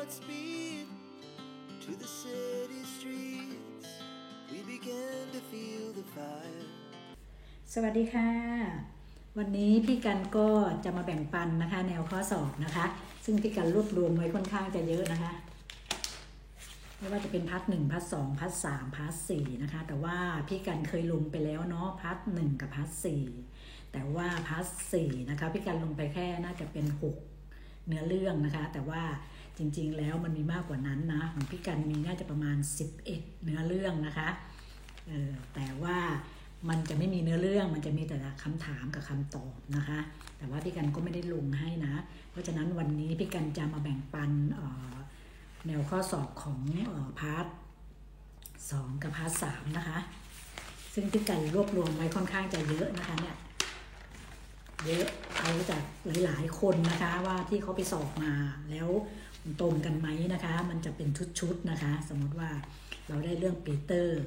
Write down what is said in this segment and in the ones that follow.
Godspeed to the city streets. We began to feel the fire. สวัสดีค่ะวันนี้พี่กันก็จะมาแบ่งปันนะคะแนวข้อสอบนะคะซึ่งพี่กันรวบรวมไว้ค่อนข้างจะเยอะนะคะไม่ว่าจะเป็นพาร์ท 1 พาร์ท 2 พาร์ท 3 พาร์ท 4นะคะแต่ว่าพี่กันเคยลงไปแล้วเนาะพาร์ท 1 กับพาร์ท 4แต่ว่าพาร์ท 4นะคะพี่กันลงไปแค่น่าจะเป็น6เนื้อเรื่องนะคะแต่ว่าจริงๆแล้วมันมีมากกว่านั้นนะของพี่กันมีน่าจะประมาณ11เนื้อเรื่องนะคะแต่ว่ามันจะไม่มีเนื้อเรื่องมันจะมีแต่คำถามกับคำตอบนะคะแต่ว่าพี่กันก็ไม่ได้ลงให้นะเพราะฉะนั้นวันนี้พี่กันจะมาแบ่งปันแนวข้อสอบของพาร์ท 2 กับพาร์ท 3นะคะซึ่งพี่กันรวบรวมไว้ค่อนข้างจะเยอะนะคะเนี่ยเยอะเอาจากหลายๆคนนะคะว่าที่เขาไปสอบมาแล้วตรงกันไหมนะคะมันจะเป็นชุดๆนะคะสมมติว่าเราได้เรื่องปีเตอร์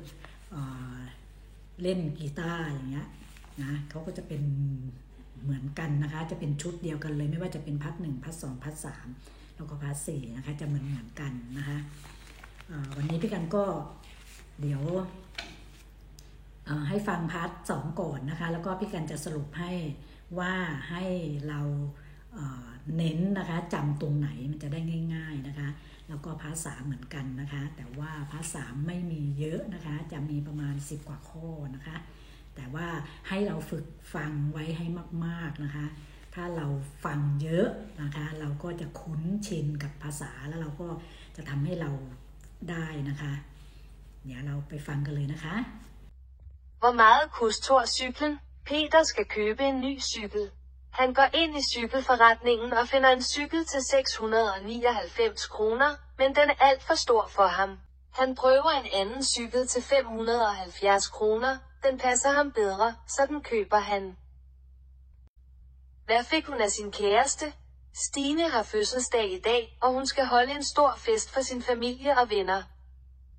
เล่นกีตาร์อย่างเงี้ยนะเขาก็จะเป็นเหมือนกันนะคะจะเป็นชุดเดียวกันเลยไม่ว่าจะเป็นพาร์ท 1 พาร์ท 2 พาร์ท 3แล้วก็พาร์ท 4นะคะจะเหมือนกันนะคะวันนี้พี่กันก็เดี๋ยวให้ฟังพาร์ท 2ก่อนนะคะแล้วก็พี่กันจะสรุปให้ว่าให้เราเน้นนะคะจำตรงไหนมันจะได้ง่ายๆนะคะแล้วก็พาร์ท 3เหมือนกันนะคะแต่ว่าพาร์ท 3ไม่มีเยอะนะคะจะมีประมาณ10กว่าข้อนะคะแต่ว่าให้เราฝึกฟังไว้ให้มากๆนะคะถ้าเราฟังเยอะนะคะเราก็จะคุ้นชินกับภาษาแล้วเราก็จะทำให้เราได้นะคะเดี๋ยวเราไปฟังกันเลยนะคะ Hvor meget koster cyklen? Peter skal købe en ny cykel. Han går ind i cykelforretningen og finder en cykel til 699 kroner, men den er alt for stor for ham. Han prøver en anden cykel til 570 kroner. Den passer ham bedre, så den køber han. Hvad fik hun af sin kæreste? Stine har fødselsdag i dag, og hun skal holde en stor fest for sin familie og venner.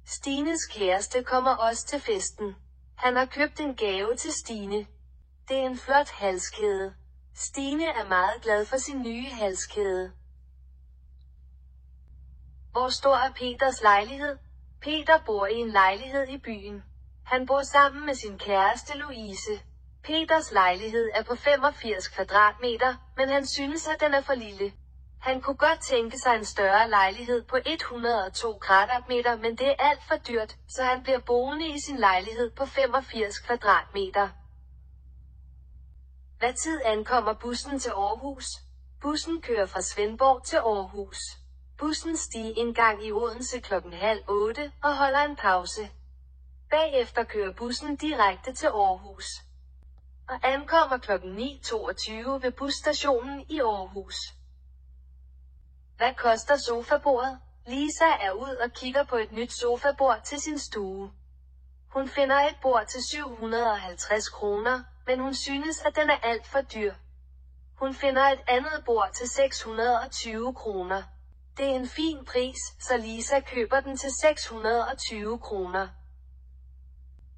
Stines kæreste kommer også til festen. Han har købt en gave til Stine. Det er en flot halskæde. Stine er meget glad for sin nye halskæde. Hvor stor er Peters lejlighed? Peter bor i en lejlighed i byen. Han bor sammen med sin kæreste Louise. Peters lejlighed er på 85 kvadratmeter, men han synes, at den er for lille. Han kunne godt tænke sig en større lejlighed på 102 kvadratmeter, men det er alt for dyrt, så han bliver boende i sin lejlighed på 85 kvadratmeter. Hvad tid ankommer bussen til Aarhus? Bussen kører fra Svendborg til Aarhus. Bussen stiger indgang i Odense 7:30 og holder en pause. Bagefter kører bussen direkte til Aarhus og ankommer 9:22 ved busstationen i Aarhus. Hvad koster sofabordet? Lisa er ud og kigger på et nyt sofabord til sin stue. Hun finder et bord til 750 kroner, men hun synes, at den er alt for dyr. Hun finder et andet bord til 620 kroner. Det er en fin pris, så Lisa køber den til 620 kroner.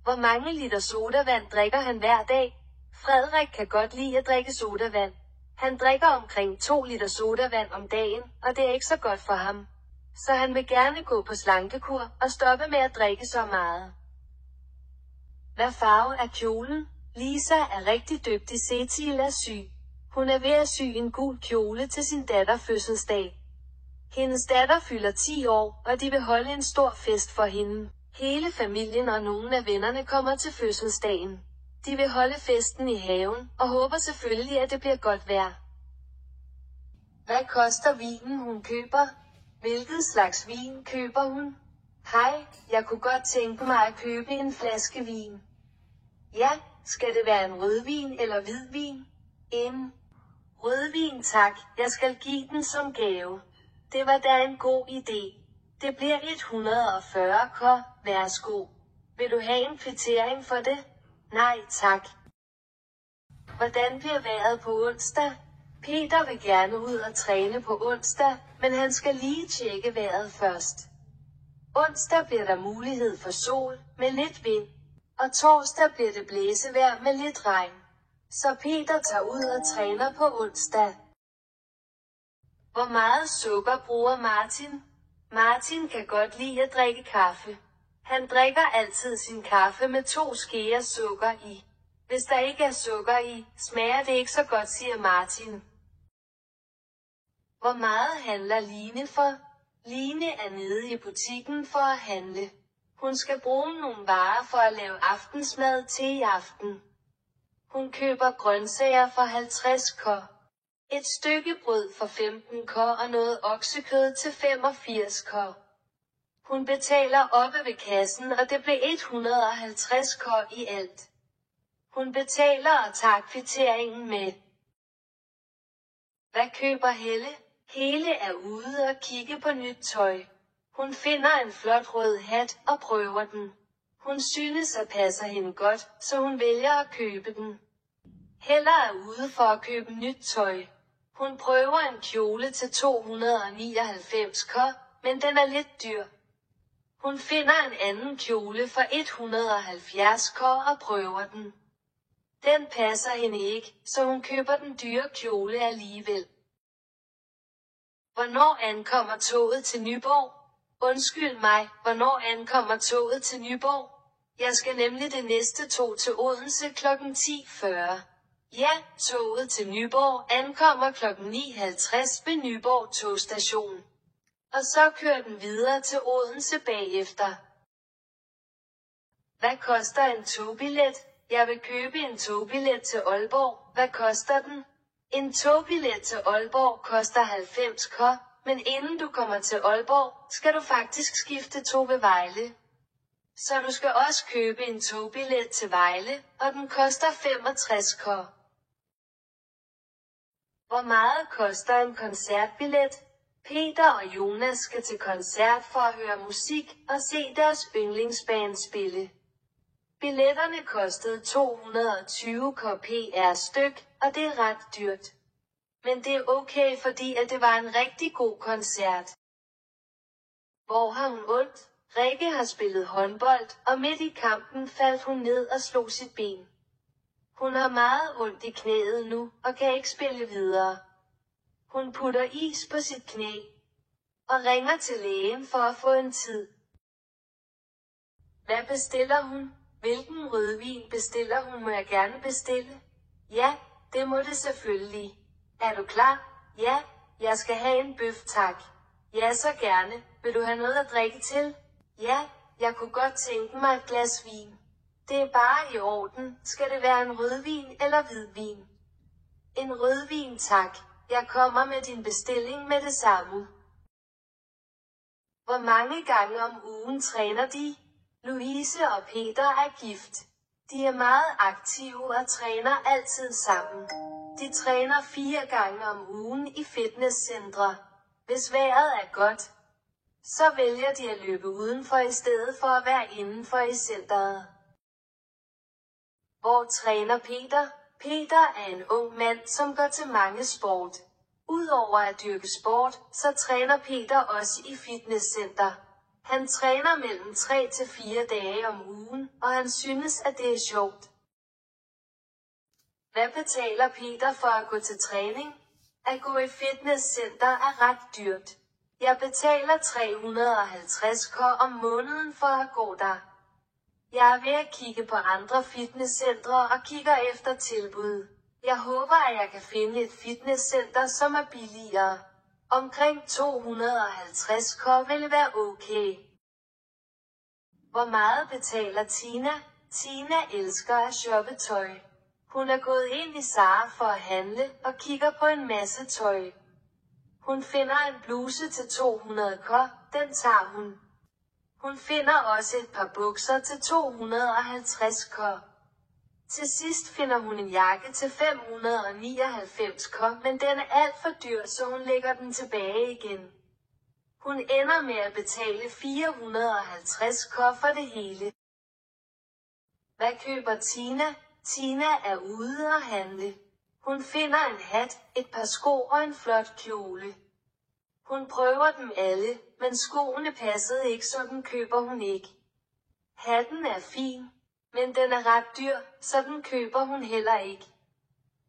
Hvor mange liter sodavand drikker han hver dag? Frederik kan godt lide at drikke sodavand. Han drikker omkring 2 liter sodavand om dagen, og det er ikke så godt for ham. Så han vil gerne gå på slankekur og stoppe med at drikke så meget. Hvad farve er kjolen? Lisa er rigtig dygtig til at sy. Hun er ved at sy en gul kjole til sin datter fødselsdag. Hendes datter fylder 10 år, og de vil holde en stor fest for hende. Hele familien og nogle af vennerne kommer til fødselsdagen. De vil holde festen i haven, og håber selvfølgelig, at det bliver godt vejr. Hvad koster vinen, hun køber? Hvilket slags vin køber hun? Hej, jeg kunne godt tænke mig at købe en flaske vin. Ja, skal det være en rødvin eller hvidvin? En rødvin, tak. Jeg skal give den som gave. Det var da en god idé. Det bliver 140 kr. Værsgo. Vil du have en kvittering for det? Nej, tak. Hvordan bliver vejret på onsdag? Peter vil gerne ud og træne på onsdag, men han skal lige tjekke vejret først. Onsdag bliver der mulighed for sol med lidt vind, og torsdag bliver det blæsevejr med lidt regn. Så Peter tager ud og træner på onsdag. Hvor meget sukker bruger Martin? Martin kan godt lide at drikke kaffe. Han drikker altid sin kaffe med 2 skeer sukker i. Hvis der ikke er sukker i, smager det ikke så godt, siger Martin. Hvor meget handler Line for? Line er nede i butikken for at handle. Hun skal bruge nogle varer for at lave aftensmad til i aften. Hun køber grøntsager for 50 kr. Et stykke brød for 15 kr. og noget oksekød til 85 kr. Hun betaler oppe ved kassen, og det blev 150 kr. i alt. Hun betaler og tager kvitteringen med. Hvad køber Helle? Helle er ude og kigge på nyt tøj. Hun finder en flot rød hat og prøver den. Hun synes at passer hende godt, så hun vælger at købe den. Helle er ude for at købe nyt tøj. Hun prøver en kjole til 299 kr., men den er lidt dyr. Hun finder en anden kjole for 170 kr. og prøver den. Den passer hende ikke, så hun køber den dyre kjole alligevel. Hvornår ankommer toget til Nyborg? Undskyld mig, hvornår ankommer toget til Nyborg? Jeg skal nemlig det næste tog til Odense kl. 10:40. Ja, toget til Nyborg ankommer kl. 9:50 ved Nyborg togstation. Og så kører den videre til Odense bagefter. Hvad koster en togbillet? Jeg vil købe en togbillet til Aalborg. Hvad koster den? En togbillet til Aalborg koster 90 kr., men inden du kommer til Aalborg, skal du faktisk skifte tog ved Vejle. Så du skal også købe en togbillet til Vejle, og den koster 65 kr. Hvor meget koster en koncertbillet? Peter og Jonas skal til koncert for at høre musik og se deres yndlingsband spille. Billetterne kostede 220 kr. per styk, og det er ret dyrt. Men det er okay, fordi at det var en rigtig god koncert. Hvor har hun ondt? Rikke har spillet håndbold, og midt i kampen faldt hun ned og slog sit ben. Hun har meget ondt i knæet nu, og kan ikke spille videre. Hun putter is på sit knæ, og ringer til lægen for at få en tid. Hvad bestiller hun? Hvilken rødvin bestiller hun? Må jeg gerne bestille? Ja, det må det selvfølgelig. Er du klar? Ja, jeg skal have en bøf, tak. Ja, så gerne. Vil du have noget at drikke til? Ja, jeg kunne godt tænke mig et glas vin. Det er bare i orden. Skal det være en rødvin eller hvidvin? En rødvin, tak. Jeg kommer med din bestilling med det samme. Hvor mange gange om ugen træner de? Louise og Peter er gift. De er meget aktive og træner altid sammen. De træner 4 gange om ugen i fitnesscentre. Hvis vejret er godt, så vælger de at løbe udenfor i stedet for at være indenfor i centeret. Hvor træner Peter? Peter er en ung mand, som går til mange sport. Udover at dyrke sport, så træner Peter også i fitnesscenter. Han træner mellem 3 til 4 dage om ugen, og han synes, at det er sjovt. Hvad betaler Peter for at gå til træning? At gå i fitnesscenter er ret dyrt. Jeg betaler 350 kr. om måneden for at gå der. Jeg er ved at kigge på andre fitnesscentre og kigger efter tilbud. Jeg håber, at jeg kan finde et fitnesscenter, som er billigere. Omkring 250 kr. vil være okay. Hvor meget betaler Tina? Tina elsker at shoppe tøj. Hun er gået ind i Zara for at handle og kigger på en masse tøj. Hun finder en bluse til 200 kr. Den tager hun. Hun finder også et par bukser til 250 kr. Til sidst finder hun en jakke til 599 kr., men den er alt for dyr, så hun lægger den tilbage igen. Hun ender med at betale 450 kr. for det hele. Hvad køber Tina? Tina er ude og handle. Hun finder en hat, et par sko og en flot kjole. Hun prøver dem alle, men skoene passede ikke, så den køber hun ikke. Hatten er fin, men den er ret dyr, så den køber hun heller ikke.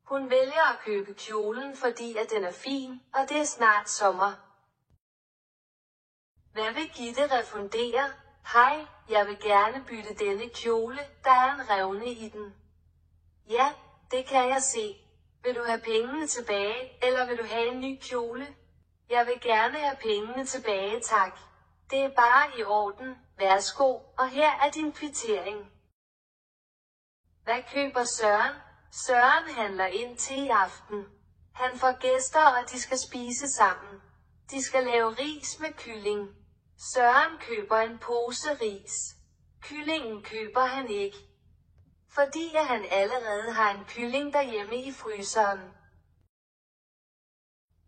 Hun vælger at købe kjolen, fordi at den er fin, og det er snart sommer. Hvad vil Gitte refundere? Hej, jeg vil gerne bytte denne kjole, der er en revne i den. Ja, det kan jeg se. Vil du have pengene tilbage, eller vil du have en ny kjole? Jeg vil gerne have pengene tilbage, tak. Det er bare i orden, værsgo, og her er din kvittering. Hvad køber Søren? Søren handler ind til i aften. Han får gæster, og de skal spise sammen. De skal lave ris med kylling. Søren køber en pose ris. Kyllingen køber han ikke. Fordi han allerede har en kylling derhjemme i fryseren.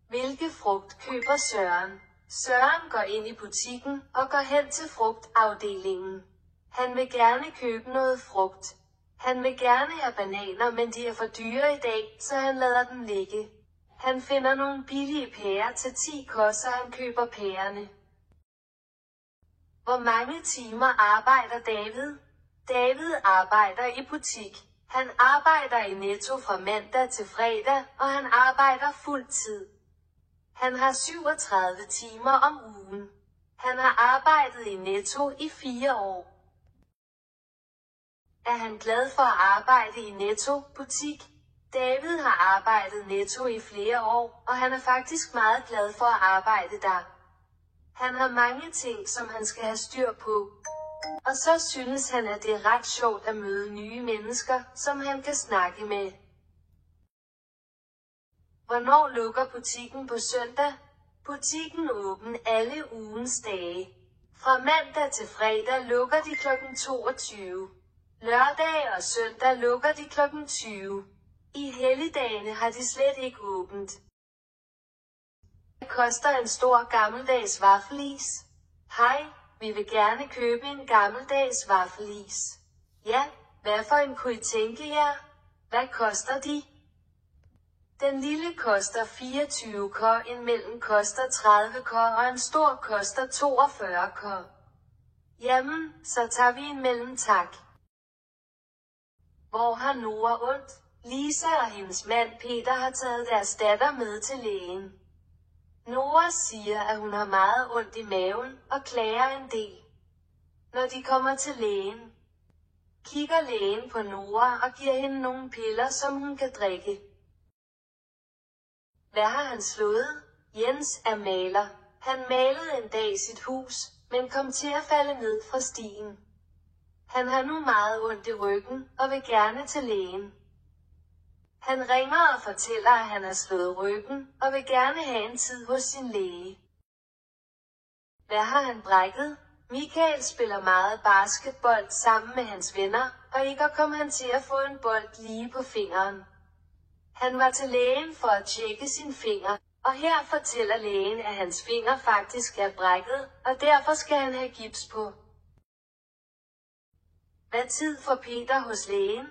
Hvilke frugt køber Søren? Søren går ind i butikken og går hen til frugtafdelingen. Han vil gerne købe noget frugt. Han vil gerne have bananer, men de er for dyre i dag, så han lader dem ligge. Han finder nogle billige pærer til 10 kosser, han køber pærerne. Hvor mange timer arbejder David? David arbejder i butik. Han arbejder i Netto fra mandag til fredag, og han arbejder fuld tid. Han har 37 timer om ugen. Han har arbejdet i Netto i 4 år. Er han glad for at arbejde i Netto butik? David har arbejdet Netto i flere år, og han er faktisk meget glad for at arbejde der. Han har mange ting, som han skal have styr på. Og så synes han, at det er ret sjovt at møde nye mennesker, som han kan snakke med. Hvornår lukker butikken på søndag? Butikken åben alle ugens dage. Fra mandag til fredag lukker de kl. 22. Lørdag og søndag lukker de kl. 20. I helligdagene har de slet ikke åbent. Hvad koster en stor gammeldags vaffelis? Hej, vi vil gerne købe en gammeldags vaffelis. Ja, hvad for en kunne I tænke jer? Hvad koster de? Den lille koster 24 k, en mellem koster 30 k og en stor koster 42 k. Jamen, så tager vi en mellem, tak. Hvor har Nora ondt? Lisa og hendes mand Peter har taget deres datter med til lægen. Nora siger, at hun har meget ondt i maven og klager en del. Når de kommer til lægen, kigger lægen på Nora og giver hende nogle piller, som hun kan drikke. Hvad har han slået? Jens er maler. Han malede en dag sit hus, men kom til at falde ned fra stigen. Han har nu meget ondt i ryggen og vil gerne til lægen. Han ringer og fortæller, at han har slået ryggen og vil gerne have en tid hos sin læge. Hvad har han brækket? Michael spiller meget basketball sammen med hans venner, og i går kom han til at få en bold lige på fingeren. Han var til lægen for at tjekke sin finger, og her fortæller lægen, at hans finger faktisk er brækket, og derfor skal han have gips på. Hvad tid får Peter hos lægen?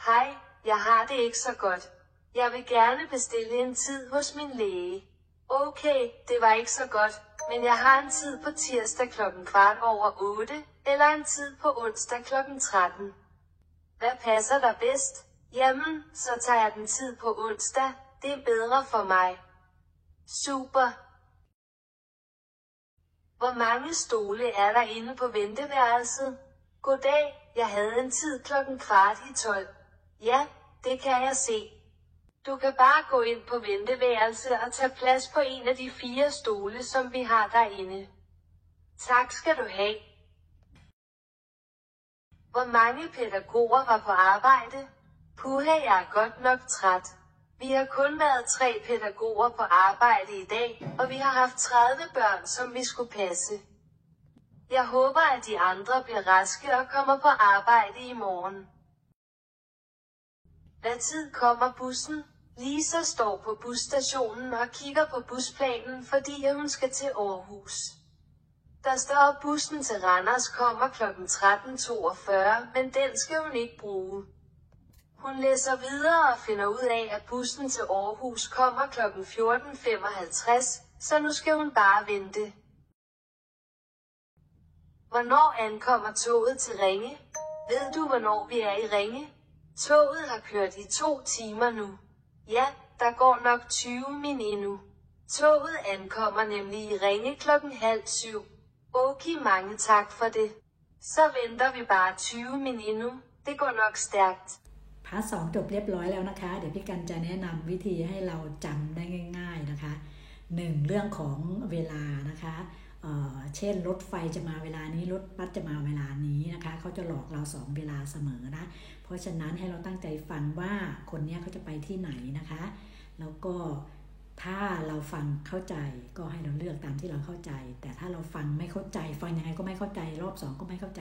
Hej, jeg har det ikke så godt. Jeg vil gerne bestille en tid hos min læge. Okay, det var ikke så godt, men jeg har en tid på tirsdag kl. 7:15, eller en tid på onsdag kl. 13. Hvad passer der bedst? Jamen, så tager jeg den tid på onsdag. Det er bedre for mig. Super. Hvor mange stole er der inde på venteværelset? Goddag, jeg havde en tid kl. 11:15. Ja, det kan jeg se. Du kan bare gå ind på venteværelset og tage plads på en af de 4 stole, som vi har derinde. Tak skal du have. Hvor mange pædagoger var på arbejde? Puha, jeg er godt nok træt. Vi har kun været 3 pædagoger på arbejde i dag, og vi har haft 30 børn, som vi skulle passe. Jeg håber, at de andre bliver raske og kommer på arbejde i morgen. Hvad tid kommer bussen? Lisa står på busstationen og kigger på busplanen, fordi hun skal til Aarhus. Der står, at bussen til Randers kommer kl. 13:42, men den skal hun ikke bruge. Hun læser videre og finder ud af, at bussen til Aarhus kommer kl. 14:55, så nu skal hun bare vente. Hvornår ankommer toget til Ringe? Ved du, hvornår vi er i Ringe? Toget har kørt i 2 timer nu. Ja, der går nok 20 min endnu. Toget ankommer nemlig i Ringe kl. 6:30. Okay, mange tak for det. Så venter vi bare 20 minutter. Det går nok stærkt.พาร์ท 2 จบเรียบร้อยแล้วนะคะเดี๋ยวพี่กันจะแนะนำวิธีให้เราจำได้ง่ายๆนะคะ1เรื่องของเวลานะคะเช่นรถไฟจะมาเวลานี้รถบัสจะมาเวลานี้นะคะเขาจะหลอกเรา2เวลาเสมอนะเพราะฉะนั้นให้เราตั้งใจฟังว่าคนนี้เขาจะไปที่ไหนนะคะแล้วก็ถ้าเราฟังเข้าใจก็ให้เราเลือกตามที่เราเข้าใจแต่ถ้าเราฟังไม่เข้าใจฟังยังไงก็ไม่เข้าใจรอบ2ก็ไม่เข้าใจ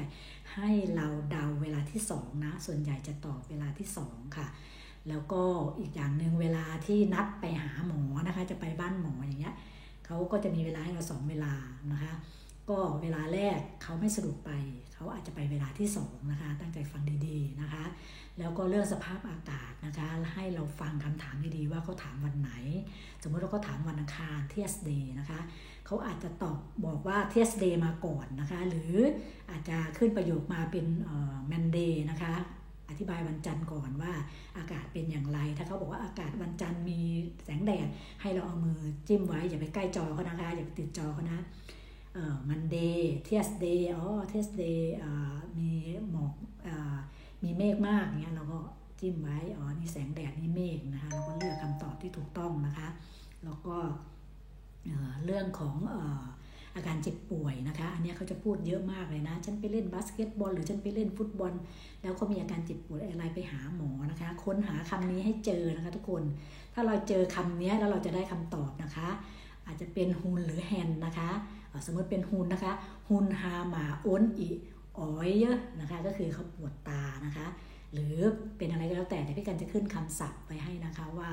ให้เราเดาเวลาที่2นะส่วนใหญ่จะตอบเวลาที่2ค่ะแล้วก็อีกอย่างหนึ่งเวลาที่นัดไปหาหมอนะคะจะไปบ้านหมออย่างเงี้ยเขาก็จะมีเวลาให้เรา2เวลานะคะก็เวลาแรกเขาไม่สะดวกไปเขาอาจจะไปเวลาที่2นะคะตั้งใจฟังดีๆนะคะแล้วก็เรื่องสภาพอากาศนะคะให้เราฟังคำถามดีๆว่าเขาถามวันไหนสมมติเราก็ถามวันอังคาร Tuesday นะคะเขาอาจจะตอบบอกว่า Tuesday มาก่อนนะคะหรืออาจจะขึ้นประโยคมาเป็นMonday นะคะอธิบายวันจันทร์ก่อนว่าอากาศเป็นอย่างไรถ้าเขาบอกว่าอากาศวันจันทร์มีแสงแดดให้เราเอามือจิ้มไว้อย่าไปใกล้จอเขานะคะอย่าไปติดจอเขานะMonday Tuesday Tuesday มีหมอกมีเมฆมากเงี้ยเราก็จิ้มไว้นี่แสงแดดนี่เมฆนะคะเราก็เลือกคำตอบที่ถูกต้องนะคะแล้วก็เรื่องของอาการเจ็บป่วยนะคะอันนี้เขาจะพูดเยอะมากเลยนะฉันไปเล่นบาสเกตบอลหรือฉันไปเล่นฟุตบอลแล้วก็มีอาการเจ็บป่วยอะไรไปหาหมอนะคะค้นหาคำนี้ให้เจอนะคะทุกคนถ้าเราเจอคำนี้แล้วเราจะได้คำตอบนะคะอาจจะเป็นฮุนหรือแฮนนะคะสมมติเป็นฮุนนะคะฮุนฮาหมาอ้นอีอ๋อยเยอะนะคะก็คือเขาปวดตานะคะหรือเป็นอะไรก็แล้วแต่พี่กันจะขึ้นคำศัพท์ไปให้นะคะว่า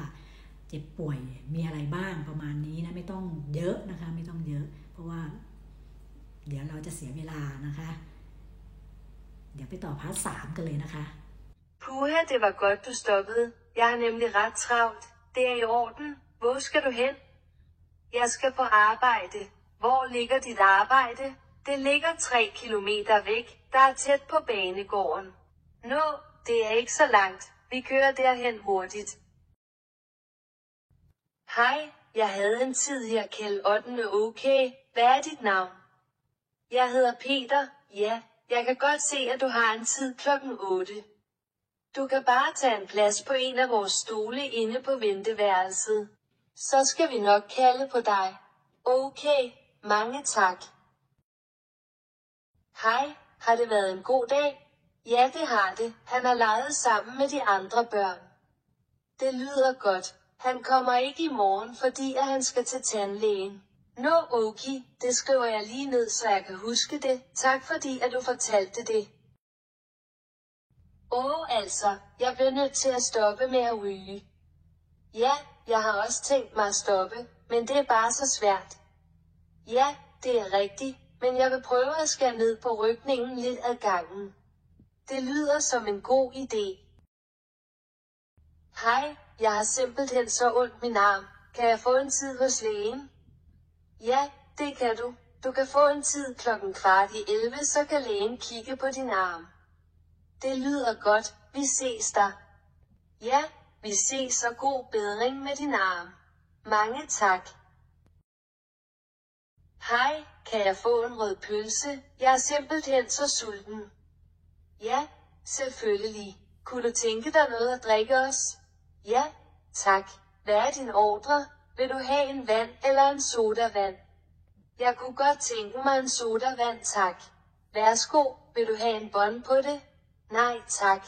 เจ็บป่วยมีอะไรบ้างประมาณนี้นะไม่ต้องเยอะนะคะไม่ต้องเยอะเพราะว่าเดี๋ยวเราจะเสียเวลานะคะเดี๋ยวไปต่อพาร์ท 3กันเลยนะคะ Puha, det var godt du stoppede. Jeg har nemlig ret travlt. Det er i orden. Hvor skal du hen? Jeg skal på arbejde. Hvor ligger dit arbejde? Det ligger 3 kilometer væk. Der er tæt på banegården. Nå, det er ikke så langt. Vi kører derhen hurtigt. Hej, jeg havde en tid her kald 8. Okay. Hvad er dit navn? Jeg hedder Peter. Ja, jeg kan godt se, at du har en tid klokken 8. Du kan bare tage en plads på en af vores stole inde på venteværelset. Så skal vi nok kalde på dig. Okay, mange tak. Hej, har det været en god dag? Ja, det har det. Han har leget sammen med de andre børn. Det lyder godt. Han kommer ikke i morgen, fordi han skal til tandlægen. Nå, okay, det skriver jeg lige ned, så jeg kan huske det. Tak fordi, at du fortalte det. Altså, jeg bliver nødt til at stoppe med at ryge. Ja, jeg har også tænkt mig at stoppe, men det er bare så svært. Ja, det er rigtigt, men jeg vil prøve at skære ned på rygningen lidt ad gangen. Det lyder som en god idé. Hej, jeg har simpelthen så ondt min arm. Kan jeg få en tid hos lægen? Ja, det kan du. Du kan få en tid 10:15, så kan lægen kigge på din arm. Det lyder godt, vi ses der. Ja, vi ses og god bedring med din arm. Mange tak. Hej, kan jeg få en rød pølse? Jeg er simpelthen så sulten. Ja, selvfølgelig. Kunne du tænke dig noget at drikke også? Ja, tak. Hvad er din ordre? Vil du have en vand eller en sodavand? Jeg kunne godt tænke mig en sodavand, tak. Værsgo, vil du have en bånd på det? Nej, tak.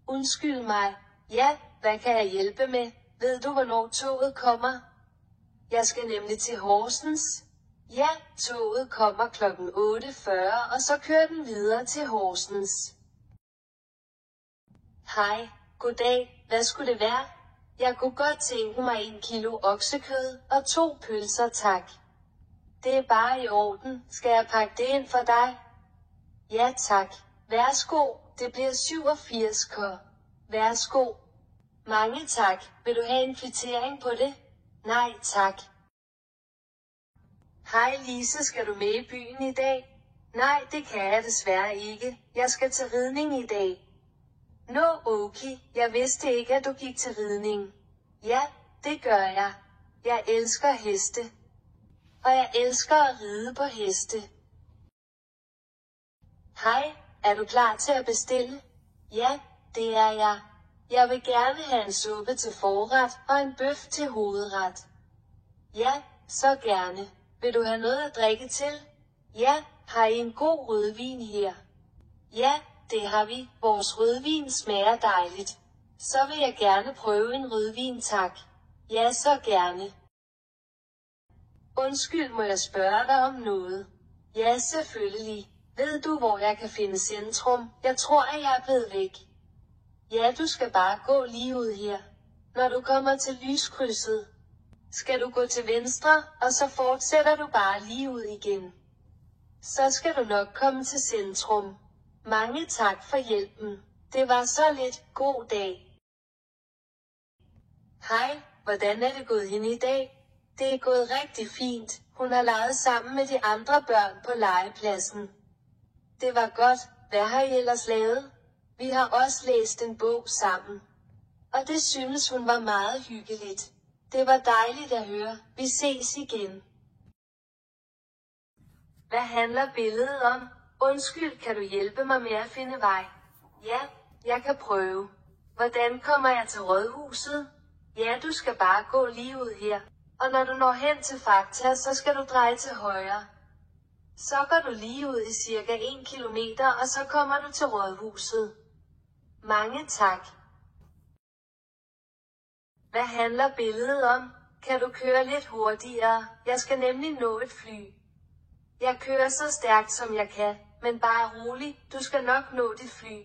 Undskyld mig. Ja, hvad kan jeg hjælpe med? Ved du, hvornår toget kommer? Jeg skal nemlig til Horsens. Ja, toget kommer kl. 8:40, og så kører den videre til Horsens. Hej, goddag, hvad skulle det være? Jeg kunne godt tænke mig 1 kilo oksekød og 2 pølser, tak. Det er bare i orden. Skal jeg pakke det ind for dig? Ja, tak. Værsgo, det bliver 87 k. Værsgo. Mange tak. Vil du have en kvittering på det? Nej, tak. Hej Lise, skal du med i byen i dag? Nej, det kan jeg desværre ikke. Jeg skal til ridning i dag. Nå, okay. Jeg vidste ikke, at du gik til ridning. Ja, det gør jeg. Jeg elsker heste. og jeg elsker at ride på heste. Hej, er du klar til at bestille? Ja, det er jeg. Jeg vil gerne have en suppe til forret og en bøf til hovedret. Ja, så gerne. Vil du have noget at drikke til? Ja, har I en god rødvin her? Ja, det har vi. Vores rødvin smager dejligt. Så vil jeg gerne prøve en rødvin, tak. Ja, så gerne. Undskyld, må jeg spørge dig om noget? Ja, selvfølgelig. Ved du, hvor jeg kan finde centrum? Jeg tror, at jeg er blevet væk. Ja, du skal bare gå lige ud her. Når du kommer til lyskrydset, skal du gå til venstre, og så fortsætter du bare lige ud igen. Så skal du nok komme til centrum. Mange tak for hjælpen. Det var så lidt. God dag. Hej, hvordan er det gået hende i dag? Det er gået rigtig fint. Hun har leget sammen med de andre børn på legepladsen. Det var godt. Hvad har I ellers lavet? Vi har også læst en bog sammen. Og det synes hun var meget hyggeligt. Det var dejligt at høre. Vi ses igen. Hvad handler billedet om? Undskyld, kan du hjælpe mig med at finde vej? Ja, jeg kan prøve. Hvordan kommer jeg til rådhuset? Ja, du skal bare gå lige ud her. Og når du når hen til Fakta, så skal du dreje til højre. Så går du lige ud i cirka 1 kilometer, og så kommer du til rådhuset. Mange tak. Hvad handler billedet om? Kan du køre lidt hurtigere? Jeg skal nemlig nå et fly. Jeg kører så stærkt som jeg kan, men bare rolig, du skal nok nå dit fly.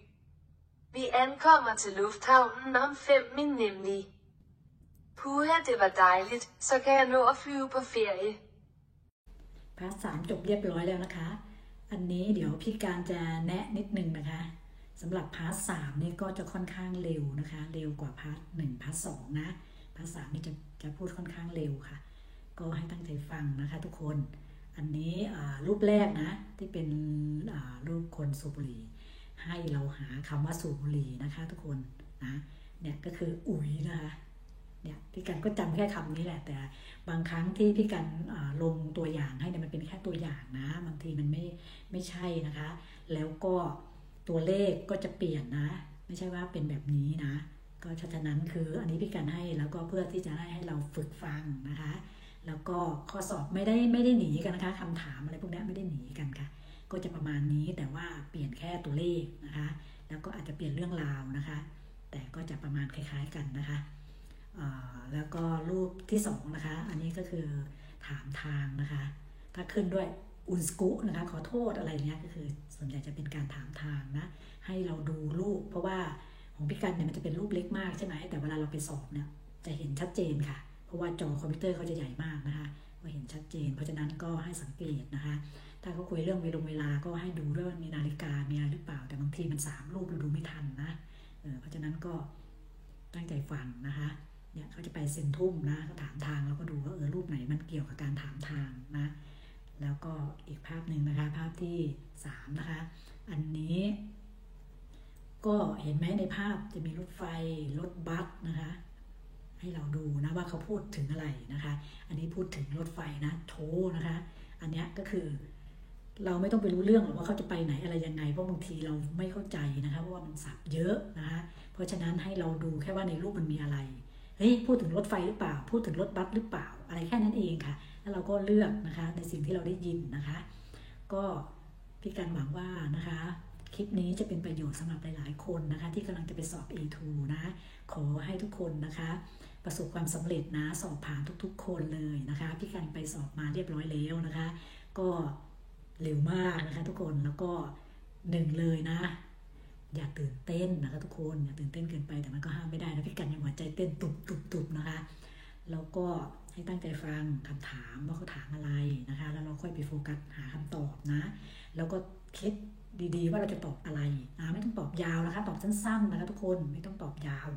Vi ankommer til lufthavnen om 5 min nemlig. Puha, det var dejligt, så kan jeg nå at flyve på ferie. พาร์ท 3จบเรียบร้อยแล้วนะคะอันนี้เดี๋ยวพี่การจะแนะนิดนึงนะคะสำหรับพาร์ท 3นี่ก็จะค่อนข้างเร็วนะคะเร็วกว่าพาร์ท 1พาร์ท 2นะพาร์ท 3นี่จะพูดค่อนข้างเร็วค่ะก็ให้ตั้งใจฟังนะคะทุกคนอันนี้รูปแรกนะที่เป็นรูปคนสูบบุหรี่ให้เราหาคำว่าสูบบุหรี่นะคะทุกคนนะเนี่ยก็คืออุ๋ยนะคะเนี่ยพี่กันก็จำแค่คำนี้แหละแต่บางครั้งที่พี่กันลงตัวอย่างให้เนี่ยมันเป็นแค่ตัวอย่างนะบางทีมันไม่ใช่นะคะแล้วก็ตัวเลขก็จะเปลี่ยนนะไม่ใช่ว่าเป็นแบบนี้นะก็ฉะนั้นคืออันนี้พี่กันให้แล้วก็เพื่อที่จะให้เราฝึกฟังนะคะแล้วก็ข้อสอบไม่ได้หนีกันนะคะคำถามอะไรพวกนี้ไม่ได้หนีกันค่ะก็จะประมาณนี้แต่ว่าเปลี่ยนแค่ตัวเลขนะคะแล้วก็อาจจะเปลี่ยนเรื่องราวนะคะแต่ก็จะประมาณคล้ายๆกันนะคะแล้วก็รูปที่2นะคะอันนี้ก็คือถามทางนะคะถ้าขึ้นด้วยอุนสกุนะคะขอโทษอะไรเงี้ยก็คือส่วนใหญ่จะเป็นการถามทางนะให้เราดูรูปเพราะว่าของพี่กันเนี่ยมันจะเป็นรูปเล็กมากใช่ไหมแต่เวลาเราไปสอบเนี่ยจะเห็นชัดเจนค่ะเพราะว่าจอคอมพิวเตอร์เขาจะใหญ่มากนะคะก็เห็นชัดเจนเพราะฉะนั้นก็ให้สังเกตนะคะถ้าเขาคุยเรื่องเวลาก็ให้ดูด้วยว่ามีนาฬิกามีอะไรหรือเปล่าแต่บางทีมัน3รูปเราดูไม่ทันนะเพราะฉะนั้นก็ตั้งใจฟังนะคะเนี่ยเขาจะไปเซ็นทุ่มนะเขาถามทางแล้วก็ดูว่ารูปไหนมันเกี่ยวกับการถามทางนะแล้วก็อีกภาพหนึ่งนะคะภาพที่3นะคะอันนี้ก็เห็นไหมในภาพจะมีรถไฟรถบัสนะคะให้เราดูนะว่าเขาพูดถึงอะไรนะคะอันนี้พูดถึงรถไฟนะโทนะคะอันนี้ก็คือเราไม่ต้องไปรู้เรื่องหรอกว่าเขาจะไปไหนอะไรยังไงเพราะบางทีเราไม่เข้าใจนะคะเพราะว่ามันศัพท์เยอะนะคะเพราะฉะนั้นให้เราดูแค่ว่าในรูปมันมีอะไรพูดถึงรถไฟหรือเปล่าพูดถึงรถบัสหรือเปล่าอะไรแค่นั้นเองค่ะแล้วเราก็เลือกนะคะในสิ่งที่เราได้ยินนะคะก็พี่กันหวังว่านะคะคลิปนี้จะเป็นประโยชน์สำหรับหลายๆคนนะคะที่กำลังจะไปสอบ A2 นะขอให้ทุกคนนะคะประสบความสำเร็จนะสอบผ่านทุกๆคนเลยนะคะพี่กันไปสอบมาเรียบร้อยแล้วนะคะก็เร็วมากนะคะทุกคนแล้วก็1เลยนะอย่าตื่นเต้นนะคะทุกคนอย่าตื่นเต้นเกินไปแต่มันก็ห้ามไม่ได้นะพี่กันยังหัวใจเต้นตุบๆนะคะแล้วก็ให้ตั้งใจฟังคำถามว่าเขาถามอะไรนะคะแล้วเราค่อยไปโฟกัสหาคำตอบนะแล้วก็คิดดีๆว่าเราจะตอบอะไรไม่ต้องตอบยาวนะคะตอบสั้นๆนะคะทุกคนไม่ต้องตอบยาว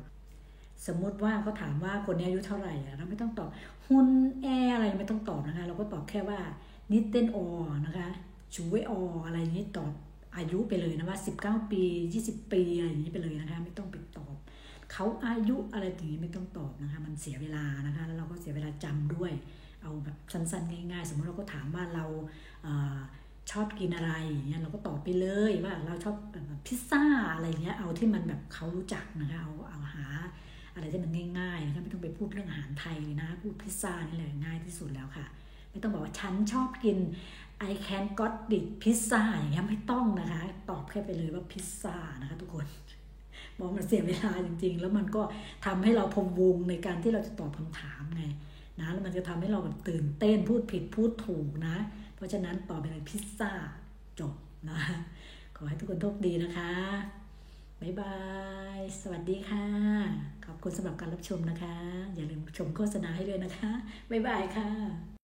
สมมติว่าเขาถามว่าคนนี้อายุเท่าไหร่เราไม่ต้องตอบฮุนแออะไรไม่ต้องตอบนะคะเราก็ตอบแค่ว่านิเต้นอนะคะชูเวออะไรอย่างนี้ตอบอายุไปเลยนะว่า19ปี20ปีอะไรอย่างนี้ไปเลยนะคะไม่ต้องไปตอบเขาอายุอะไรอย่างนี้ไม่ต้องตอบนะคะมันเสียเวลานะคะแล้วเราก็เสียเวลาจำด้วย เอาแบบสั้นๆง่ายๆสมมติเราก็ถามว่าเราชอบกินอะไรอย่างเงี้ยเราก็ตอบไปเลยว่าเราชอบแบบพิซซ่าอะไรเงี้ยเอาที่มันแบบเขารู้จักนะคะเอาหาอะไรที่มันง่ายๆนะคะไม่ต้องไปพูดเรื่องอาหารไทยนะพูดพิซซ่านี่แหละง่ายที่สุดแล้วค่ะไม่ต้องบอกว่าฉันชอบกิน I can got it พิซซ่าอย่างเงี้ยไม่ต้องนะคะตอบแค่ไปเลยว่าพิซซ่านะคะทุกคนบอกมันเสียเวลาจริงๆแล้วมันก็ทำให้เราพะวงในการที่เราจะตอบคำถามไงนะแล้วมันจะทำให้เราแบบตื่นเต้นพูดผิดพูดถูกนะเพราะฉะนั้นตอบไปเลยพิซซ่าจบนะขอให้ทุกคนโชคดีนะคะบ๊ายบายสวัสดีค่ะขอบคุณสำหรับการรับชมนะคะอย่าลืมชมโฆษณาให้ด้วยนะคะบ๊ายบายค่ะ